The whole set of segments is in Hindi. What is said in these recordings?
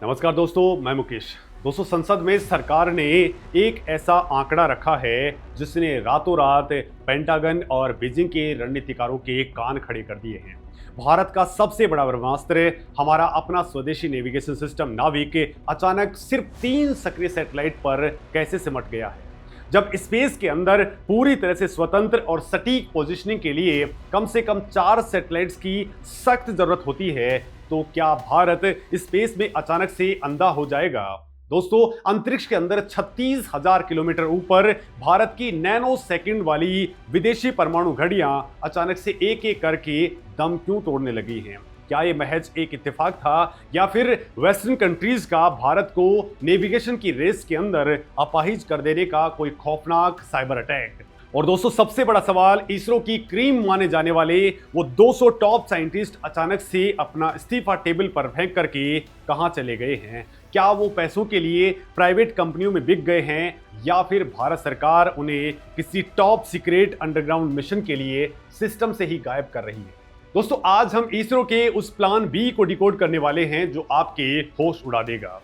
नमस्कार दोस्तों, मैं मुकेश। दोस्तों, संसद में सरकार ने एक ऐसा आंकड़ा रखा है जिसने रातों रात पेंटागन और बीजिंग के रणनीतिकारों के कान खड़े कर दिए हैं। भारत का सबसे बड़ा ब्रह्मास्त्र, हमारा अपना स्वदेशी नेविगेशन सिस्टम नाविक, अचानक सिर्फ 3 सक्रिय सैटेलाइट पर कैसे सिमट गया है। जब स्पेस के अंदर पूरी तरह से स्वतंत्र और सटीक पोजीशनिंग के लिए कम से कम 4 सैटेलाइट्स की सख्त जरूरत होती है, तो क्या भारत स्पेस में अचानक से अंधा हो जाएगा? दोस्तों, अंतरिक्ष के अंदर 36,000 किलोमीटर ऊपर भारत की नैनो सेकंड वाली विदेशी परमाणु घड़ियां अचानक से एक एक करके दम क्यों तोड़ने लगी हैं? क्या ये महज एक इत्तेफाक था या फिर वेस्टर्न कंट्रीज का भारत को नेविगेशन की रेस के अंदर अपाहिज कर देने का कोई खौफनाक साइबर अटैक? और दोस्तों, सबसे बड़ा सवाल, इसरो की क्रीम माने जाने वाले वो 200 टॉप साइंटिस्ट अचानक से अपना इस्तीफा टेबल पर फेंक करके कहां चले गए हैं? क्या वो पैसों के लिए प्राइवेट कंपनियों में बिक गए हैं या फिर भारत सरकार उन्हें किसी टॉप सीक्रेट अंडरग्राउंड मिशन के लिए सिस्टम से ही गायब कर रही है? दोस्तों, आज हम इसरो के उस प्लान बी को डिकोड करने वाले हैं जो आपके होश उड़ा देगा।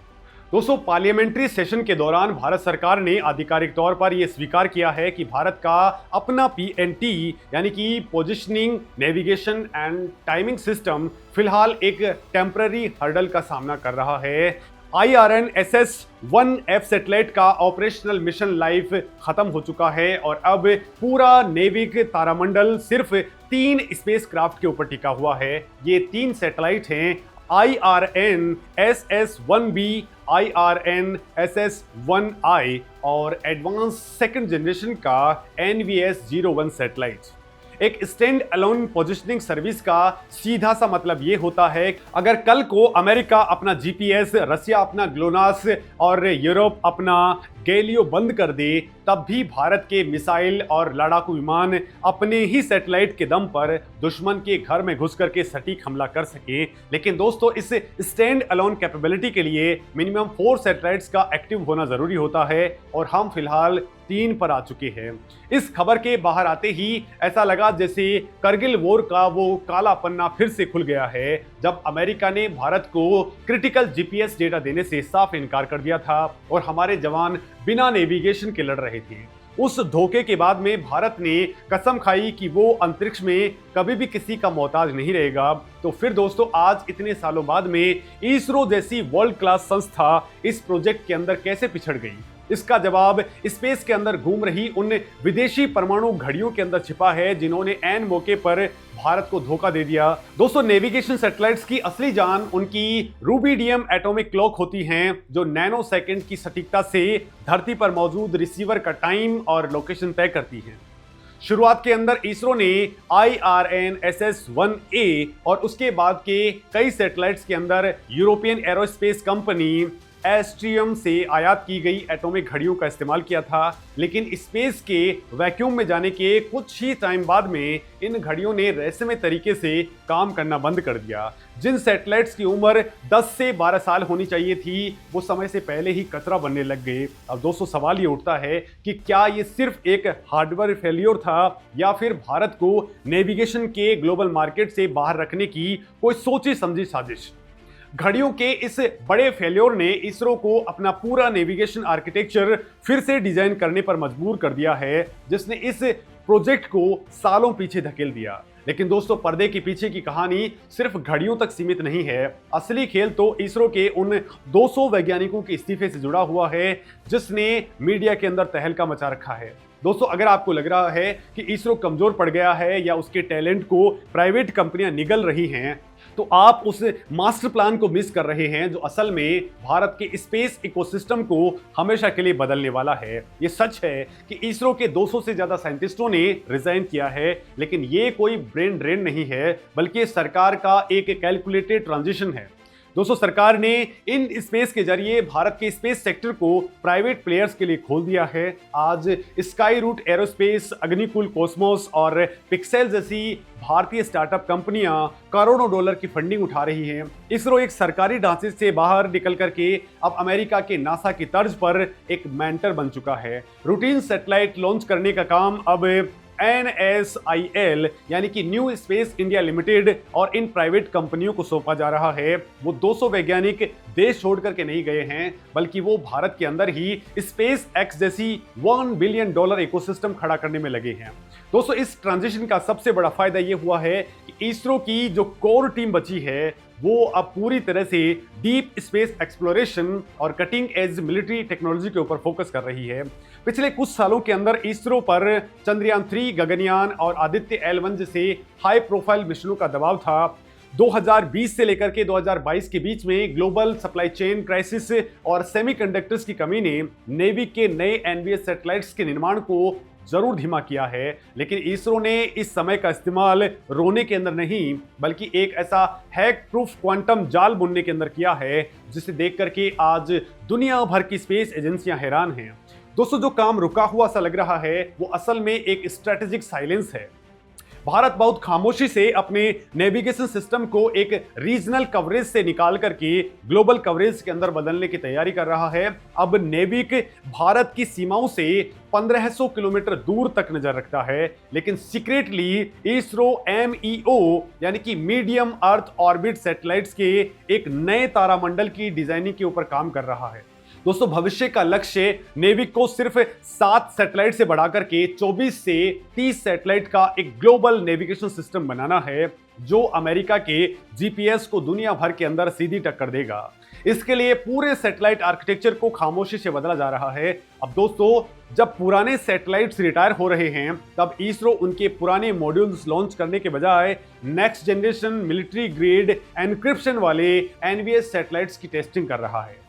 दोस्तों, पार्लियामेंट्री सेशन के दौरान भारत सरकार ने आधिकारिक तौर पर यह स्वीकार किया है कि भारत का अपना पीएनटी यानी कि positioning, navigation and timing system फिलहाल एक टेम्पररी हर्डल का सामना कर रहा है। IRNSS-1F सैटेलाइट का ऑपरेशनल मिशन लाइफ खत्म हो चुका है और अब पूरा नेविक तारामंडल सिर्फ 3 स्पेसक्राफ्ट के ऊपर टिका हुआ है। ये 3 सैटेलाइट हैं IRNSS-1B, IRNSS-1I और एडवांस सेकंड जनरेशन का NVS-01 सैटेलाइट। एक स्टैंड अलोन पोजिशनिंग सर्विस का सीधा सा मतलब ये होता है, अगर कल को अमेरिका अपना जीपीएस, रसिया अपना ग्लोनास और यूरोप अपना गैलियो बंद कर दे, तब भी भारत के मिसाइल और लड़ाकू विमान अपने ही सैटेलाइट के दम पर दुश्मन के घर में घुस करके सटीक हमला कर सके। लेकिन दोस्तों, इस स्टैंड अलोन कैपेबिलिटी के लिए मिनिमम 4 सैटेलाइट्स का एक्टिव होना जरूरी होता है और हम फिलहाल 3 पर आ चुके हैं। इस खबर के बाहर आते ही ऐसा लगा जैसे करगिल वॉर का वो काला पन्ना फिर से खुल गया है, जब अमेरिका ने भारत को क्रिटिकल जीपीएस डेटा देने से साफ इनकार कर दिया था और हमारे जवान बिना नेविगेशन के लड़ रहे थे। उस धोखे के बाद में भारत ने कसम खाई कि वो अंतरिक्ष में कभी भी किसी का मोहताज नहीं रहेगा। तो फिर दोस्तों, आज इतने सालों बाद में इसरो जैसी वर्ल्ड क्लास संस्था इस प्रोजेक्ट के अंदर कैसे पिछड़ गई? इसका जवाब स्पेस के अंदर घूम रही उन विदेशी परमाणु घड़ियों के अंदर छिपा है जिन्होंने ऐन मौके पर भारत को धोखा दे दिया। दोस्तों, नेविगेशन सैटेलाइट्स की असली जान उनकी रूबिडियम एटॉमिक क्लॉक होती हैं, जो नैनो सेकंड की सटीकता से धरती पर मौजूद रिसीवर का टाइम और लोकेशन तय करती है। शुरुआत के अंदर इसरो ने IRNSS-1A और उसके बाद के कई सैटेलाइट्स के अंदर यूरोपियन एरोस्पेस कंपनी एस्ट्रियम से आयात की गई एटॉमिक घड़ियों का इस्तेमाल किया था, लेकिन स्पेस के वैक्यूम में जाने के कुछ ही टाइम बाद में इन घड़ियों ने रहस्यमय तरीके से काम करना बंद कर दिया। जिन सैटेलाइट्स की उम्र 10 से 12 साल होनी चाहिए थी, वो समय से पहले ही कचरा बनने लग गए। अब दोस्तों, सवाल ये उठता है कि क्या ये सिर्फ एक हार्डवेयर फेलियर था या फिर भारत को नेविगेशन के ग्लोबल मार्केट से बाहर रखने की कोई सोची समझी साजिश? घड़ियों के इस बड़े फेल्योर ने इसरो को अपना पूरा नेविगेशन आर्किटेक्चर फिर से डिजाइन करने पर मजबूर कर दिया है, जिसने इस प्रोजेक्ट को सालों पीछे धकेल दिया। लेकिन दोस्तों, पर्दे के पीछे की कहानी सिर्फ घड़ियों तक सीमित नहीं है। असली खेल तो इसरो के उन 200 वैज्ञानिकों के इस्तीफे से जुड़ा हुआ है, जिसने मीडिया के अंदर तहलका मचा रखा है। दोस्तों, अगर आपको लग रहा है कि इसरो कमजोर पड़ गया है या उसके टैलेंट को प्राइवेट कंपनियां निगल रही हैं, तो आप उस मास्टर प्लान को मिस कर रहे हैं जो असल में भारत के स्पेस इकोसिस्टम को हमेशा के लिए बदलने वाला है। ये सच है कि इसरो के 200 से ज्यादा साइंटिस्टों ने रिजाइन किया है, लेकिन ये कोई ब्रेन ड्रेन नहीं है, बल्कि सरकार का एक कैलकुलेटेड ट्रांजिशन है। दोस्तों, सरकार ने इन स्पेस के जरिए भारत के स्पेस सेक्टर को प्राइवेट प्लेयर्स के लिए खोल दिया है। आज स्काई रूट एरोस्पेस, अग्निकुल कॉस्मोस और पिक्सेल जैसी भारतीय स्टार्टअप कंपनियां करोड़ों डॉलर की फंडिंग उठा रही हैं। इसरो एक सरकारी ढांचे से बाहर निकल करके अब अमेरिका के नासा की तर्ज पर एक मेंटर बन चुका है। रूटीन सैटेलाइट लॉन्च करने का काम अब NSIL यानी कि न्यू स्पेस इंडिया लिमिटेड और इन प्राइवेट कंपनियों को सौंपा जा रहा है। वो 200 वैज्ञानिक देश छोड़ करके नहीं गए हैं, बल्कि वो भारत के अंदर ही स्पेस एक्स जैसी $1 बिलियन इकोसिस्टम खड़ा करने में लगे हैं। दोस्तों, इस ट्रांजिशन का सबसे बड़ा फायदा ये हुआ है कि इसरो की जो कोर टीम बची है वो अब पूरी तरह से डीप स्पेस एक्सप्लोरेशन और कटिंग एज मिलिट्री टेक्नोलॉजी के ऊपर फोकस कर रही है। पिछले कुछ सालों के अंदर इसरो पर चंद्रयान 3, गगनयान और आदित्य L1 जैसे हाई प्रोफाइल मिशनों का दबाव था। 2020 से लेकर के 2022 के बीच में ग्लोबल सप्लाई चेन क्राइसिस और सेमीकंडक्टर्स की कमी ने नेवी के नए एनवीएस सैटेलाइट्स के निर्माण को जरूर धीमा किया है, लेकिन इसरो ने इस समय का इस्तेमाल रोने के अंदर नहीं, बल्कि एक ऐसा हैक प्रूफ क्वांटम जाल बुनने के अंदर किया है, जिसे देख करके आज दुनिया भर की स्पेस एजेंसियां हैरान हैं। दोस्तों, जो काम रुका हुआ सा लग रहा है वो असल में एक स्ट्रेटेजिक साइलेंस है। भारत बहुत खामोशी से अपने नेविगेशन सिस्टम को एक रीजनल कवरेज से निकाल करके ग्लोबल कवरेज के अंदर बदलने की तैयारी कर रहा है। अब नेविक भारत की सीमाओं से 1500 किलोमीटर दूर तक नजर रखता है, लेकिन सीक्रेटली इसरो MEO यानी कि मीडियम अर्थ ऑर्बिट सैटेलाइट्स के एक नए तारामंडल की डिजाइनिंग के ऊपर काम कर रहा है। दोस्तों, भविष्य का लक्ष्य नेविक को सिर्फ 7 सैटेलाइट से बढ़ाकर के 24 से 30 सैटेलाइट का एक ग्लोबल नेविगेशन सिस्टम बनाना है, जो अमेरिका के GPS को दुनिया भर के अंदर सीधी टक्कर देगा। इसके लिए पूरे सैटेलाइट आर्किटेक्चर को खामोशी से बदला जा रहा है। अब दोस्तों, जब पुराने सैटेलाइट्स रिटायर हो रहे हैं, तब इसरो उनके पुराने मॉड्यूल्स लॉन्च करने के बजाय next generation military grade encryption वाले NVS सैटेलाइट्स की टेस्टिंग कर रहा है।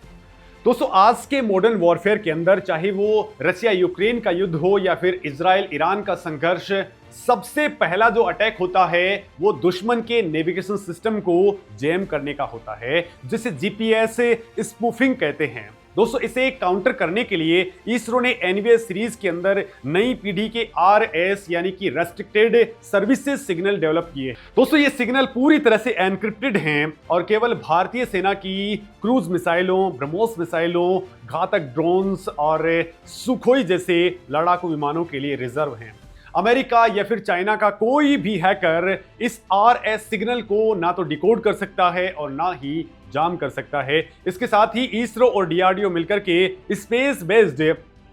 दोस्तों, आज के मॉडर्न वॉरफेयर के अंदर, चाहे वो रशिया यूक्रेन का युद्ध हो या फिर इजराइल ईरान का संघर्ष, सबसे पहला जो अटैक होता है वो दुश्मन के नेविगेशन सिस्टम को जैम करने का होता है, जिसे GPS स्पूफिंग कहते हैं। दोस्तों, इसे काउंटर करने के लिए इसरो ने NVS सीरीज के अंदर नई पीढ़ी के RS यानी कि रेस्ट्रिक्टेड सर्विसेज सिग्नल डेवलप किए। दोस्तों, ये सिग्नल पूरी तरह से एनक्रिप्टेड हैं और केवल भारतीय सेना की क्रूज मिसाइलों, ब्रह्मोस मिसाइलों, घातक ड्रोन्स और सुखोई जैसे लड़ाकू विमानों के लिए रिजर्व हैं। अमेरिका या फिर चाइना का कोई भी हैकर इस RS सिग्नल को ना तो डिकोड कर सकता है और ना ही जाम कर सकता है। इसके साथ ही इसरो और DRDO मिलकर के स्पेस बेस्ड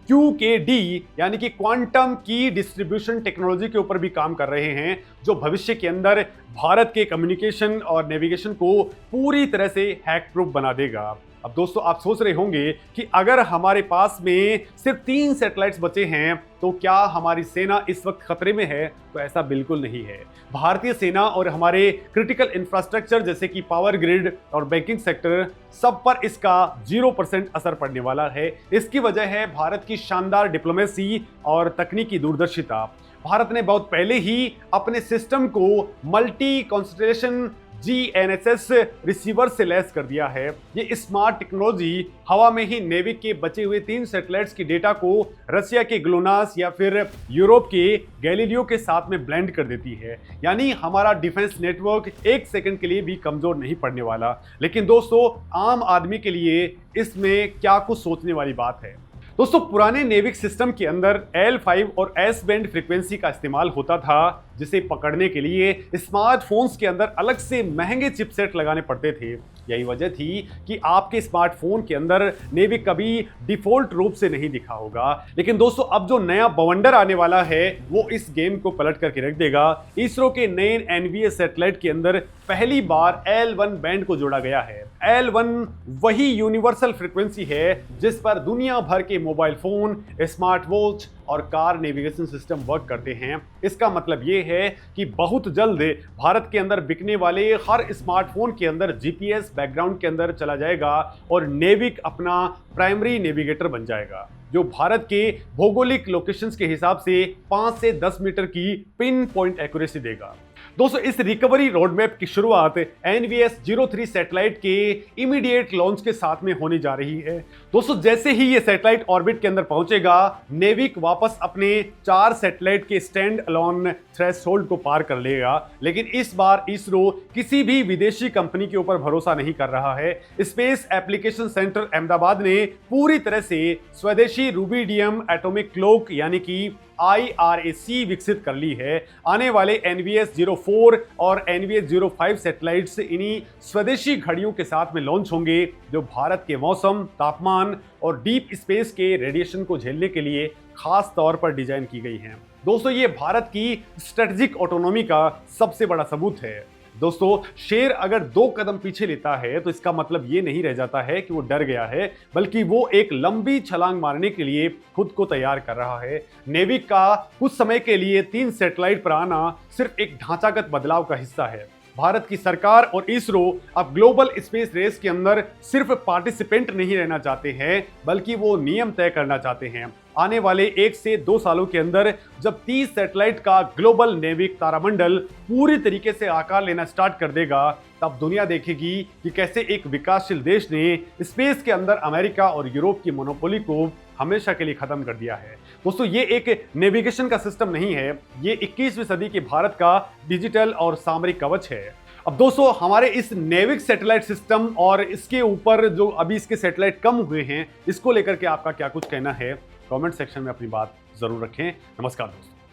QKD यानी कि क्वांटम की डिस्ट्रीब्यूशन टेक्नोलॉजी के ऊपर भी काम कर रहे हैं, जो भविष्य के अंदर भारत के कम्युनिकेशन और नेविगेशन को पूरी तरह से हैक प्रूफ बना देगा। अब दोस्तों, आप सोच रहे होंगे कि अगर हमारे पास में सिर्फ 3 सैटेलाइट्स बचे हैं तो क्या हमारी सेना इस वक्त खतरे में है? तो ऐसा बिल्कुल नहीं है। भारतीय सेना और हमारे क्रिटिकल इंफ्रास्ट्रक्चर जैसे कि पावर ग्रिड और बैंकिंग सेक्टर, सब पर इसका 0% असर पड़ने वाला है। इसकी वजह है भारत की शानदार डिप्लोमेसी और तकनीकी दूरदर्शिता। भारत ने बहुत पहले ही अपने सिस्टम को मल्टी कॉन्स्टलेशन GNSS रिसीवर से लैस कर दिया है। ये स्मार्ट टेक्नोलॉजी हवा में ही नेविक के बचे हुए 3 सैटेलाइट्स की डेटा को रशिया के ग्लोनास या फिर यूरोप के गैलीलियो के साथ में ब्लेंड कर देती है। यानी हमारा डिफेंस नेटवर्क 1 सेकंड के लिए भी कमजोर नहीं पड़ने वाला। लेकिन दोस्तों, आम आदमी के लिए इसमें क्या कुछ सोचने वाली बात है। दोस्तों, पुराने नेविक सिस्टम के अंदर L5 और S बैंड फ्रीक्वेंसी का इस्तेमाल होता था, जिसे पकड़ने के लिए स्मार्टफोन्स के अंदर अलग से महंगे चिपसेट लगाने पड़ते थे। यही वजह थी कि आपके स्मार्टफोन के अंदर नेविक कभी डिफॉल्ट रूप से नहीं दिखा होगा। लेकिन दोस्तों, अब जो नया बवंडर आने वाला है वो इस गेम को पलट करके रख देगा। इसरो के नए NVS सैटेलाइट के अंदर पहली बार L1 बैंड को जोड़ा गया है। L1 वही यूनिवर्सल फ्रीक्वेंसी है जिस पर दुनिया भर के मोबाइल फोन, स्मार्ट वॉच और कार नेविगेशन सिस्टम वर्क करते हैं। इसका मतलब ये है कि बहुत जल्द भारत के अंदर बिकने वाले हर स्मार्टफोन के अंदर GPS बैकग्राउंड के अंदर चला जाएगा और नेविक अपना प्राइमरी नेविगेटर बन जाएगा, जो भारत के भौगोलिक लोकेशंस के हिसाब से 5 से 10 मीटर की पिन पॉइंट एक्यूरेसी देगा। दोस्तों, इस रिकवरी रोडमैप की शुरुआत NVS 03 सैटेलाइट के इमीडिएट लॉन्च के साथ में होने जा रही है। दोस्तों, जैसे ही ये सैटेलाइट ऑर्बिट के अंदर पहुंचेगा, नेविक वापस अपने 4 सैटेलाइट के स्टैंड अलोन थ्रेशोल्ड को पार कर लेगा। लेकिन इस बार इसरो किसी भी विदेशी कंपनी के ऊपर भरोसा नहीं कर रहा है। स्पेस एप्लीकेशन सेंटर अहमदाबाद ने पूरी तरह से स्वदेशी रूबिडियम एटॉमिक क्लॉक यानी कि IRAC विकसित कर ली है। आने वाले NVS-04 और NVS-05 सैटेलाइट्स इन्हीं स्वदेशी घड़ियों के साथ में लॉन्च होंगे, जो भारत के मौसम, तापमान और डीप स्पेस के रेडिएशन को झेलने के लिए खास तौर पर डिजाइन की गई हैं। दोस्तों, ये भारत की स्ट्रेटेजिक ऑटोनॉमी का सबसे बड़ा सबूत है। दोस्तों, शेर अगर 2 कदम पीछे लेता है तो इसका मतलब ये नहीं रह जाता है कि वो डर गया है, बल्कि वो एक लंबी छलांग मारने के लिए खुद को तैयार कर रहा है। नेवी का कुछ समय के लिए 3 सैटेलाइट पर आना सिर्फ एक ढांचागत बदलाव का हिस्सा है। भारत की सरकार और इसरो अब ग्लोबल स्पेस रेस के अंदर सिर्फ पार्टिसिपेंट नहीं रहना चाहते हैं, बल्कि वो नियम तय करना चाहते हैं। आने वाले 1 से 2 सालों के अंदर जब 30 सैटेलाइट का ग्लोबल नेविक तारामंडल पूरी तरीके से आकार लेना स्टार्ट कर देगा, तब दुनिया देखेगी कि कैसे एक विकासशील देश ने स्पेस के अंदर अमेरिका और यूरोप की मोनोपोली को हमेशा के लिए खत्म कर दिया है। दोस्तों, ये एक नेविगेशन का सिस्टम नहीं है, ये 21वीं सदी के भारत का डिजिटल और सामरिक कवच है। अब दोस्तों, हमारे इस नेविक सैटेलाइट सिस्टम और इसके ऊपर जो अभी इसके सैटेलाइट कम हुए हैं, इसको लेकर के आपका क्या कुछ कहना है? कमेंट सेक्शन में अपनी बात जरूर रखें। नमस्कार दोस्तों।